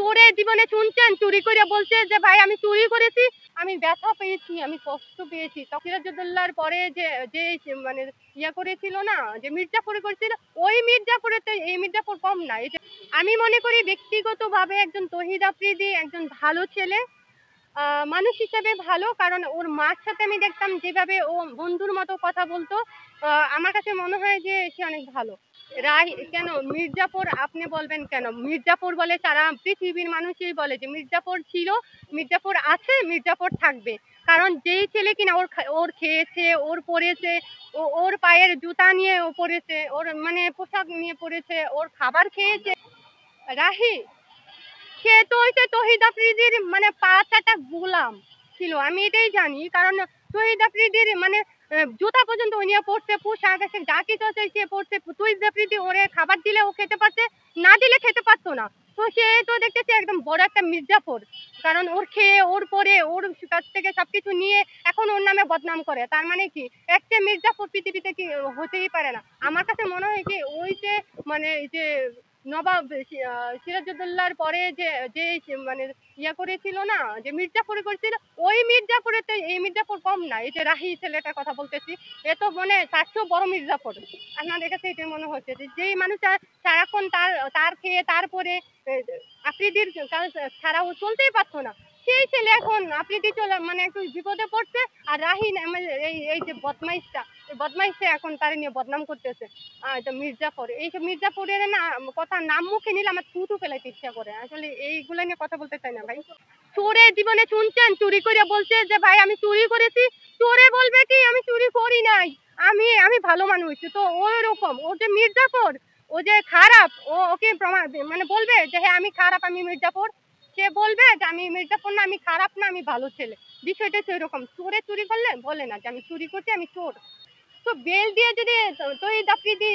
চোরের জীবনে শুনছেন চুরি করে বলছে যে ভাই আমি চুরি করেছি, আমি ব্যথা পেয়েছি, আমি কষ্ট পেয়েছি। সিরাজউদ্দৌলার পরে যে যে মানে করেছিল না, যে মির্জাফর করেছিল, ওই মির্জাফরের তো এই মির্জাফর কম না। এটা আমি মনে করি ব্যক্তিগতভাবে একজন তহিদ আফ্রিদি একজন ভালো ছেলে, মানুষ হিসেবে ভালো। কারণ ওর মার সাথে আমি দেখতাম যেভাবে ও বন্ধুর মতো কথা বলতো, আমার কাছে মনে হয় যে সে অনেক ভালো। কেন মির্জাফর আপনি বলবেন কেন? মির্জাফর বলে সারা পৃথিবীর মানুষই বলে যে মির্জাফর ছিল, মির্জাফর আছে, মির্জাফর থাকবে। কারণ যেই ছেলে কিনা ওর খেয়েছে, ওর পরেছে, ওর পায়ের জুতা নিয়ে ও পরেছে, ওর মানে পোশাক নিয়ে পরেছে, ওর খাবার খেয়েছে। রাহি সে তো হইছে তহিদ আফ্রিদির মানে পা চাটা গোলাম ছিল, আমি এটাই জানি। কারণ তহিদ আফ্রিদির মানে জুতা পর্যন্ত ও নিয়ে পড়ছে, পোশাক আছে, যা কিছু আছে সে পড়ছে। তহিদ আফ্রিদি ওরে খাবার দিলে ও খেতে পারছে, না দিলে খেতে পারতো না। তো সে তো দেখতেছে একদম বড় একটা মির্জাফর। কারণ ওর খেয়ে, ওর পরে, ওর কাছ থেকে সবকিছু নিয়ে এখন ওর নামে বদনাম করে। তার মানে কি একটা মির্জাফর পৃথিবীতে কি হতেই পারে না। আমার কাছে মনে হয় কি ওই যে মানে যে নবাব সিরাজউদ্দৌলার পরে যে যে মানে করেছিল না, যে মির্জাফর করেছিল, ওই মির্জাফরের তো এই মির্জাফর কম না। এই যে রাহি ছেলেটার কথা বলতেছি, এ তো মানে তার চেয়েও বড় মির্জাফর। আপনার কাছে এটা মনে হচ্ছে যে যেই মানুষ সারাক্ষণ তার তার খেয়ে তারপরে আফ্রিদির ছাড়া ও চলতেই পারতো না, সেই ছেলে এখন আফ্রিদি চলে মানে একটু বিপদে পড়ছে। আর রাহি এই এই যে বদমাইশটা এখন তার নিয়ে বদনাম করতেছে। মির্জাফর, এইসব মির্জাফরের না কথা নাম মুখে নিলে আমার থুতু ফেলাইতে ইচ্ছা করে। আসলে এইগুলো নিয়ে কথা বলতে চাই না ভাই। চোরের জীবনে শুনছেন চুরি করে বলছে যে ভাই আমি চুরি করেছি, চোরে বলবে কি আমি চুরি করি নাই, আমি আমি ভালো মানুষ। তো ওই রকম ও যে মির্জাফর, ও যে খারাপ, ওকে প্রমাণ মানে বলবে যে হ্যাঁ আমি খারাপ, আমি মির্জাফর। সে বলবে যে আমি মির্জাফর না, আমি খারাপ না, আমি ভালো ছেলে। বিষয়টা সেরকম। চোরে চুরি করলে বলে না যে আমি চুরি করছি, আমি চোর। তো বেল দিয়ে যদি তহিদ আফ্রিদি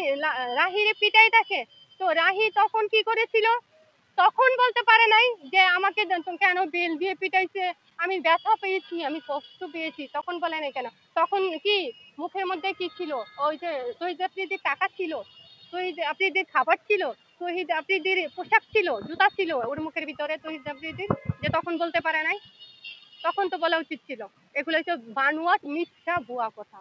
রাহিরে পিটাই থাকে, তো রাহি তখন কি করেছিল? তখন বলতে পারে নাই যে আমাকে কেন বেল দিয়ে পিটাইছে, আমি ব্যথা পেয়েছি, আমি কষ্ট পেয়েছি, তখন বলে নাই কেন? তখন কি মুখের মধ্যে কি ছিল? ওই যে তহিদ আফ্রিদির টাকা ছিল, তহিদ আফ্রিদির খাবার ছিল, তহিদ আফ্রিদির পোশাক ছিল, জুতা ছিল ওর মুখের ভিতরে তহিদ আফ্রিদির, যে তখন বলতে পারে নাই? তখন তো বলা উচিত ছিল। এগুলো হচ্ছে বানোয়াট, মিথ্যা, ভুয়া কথা।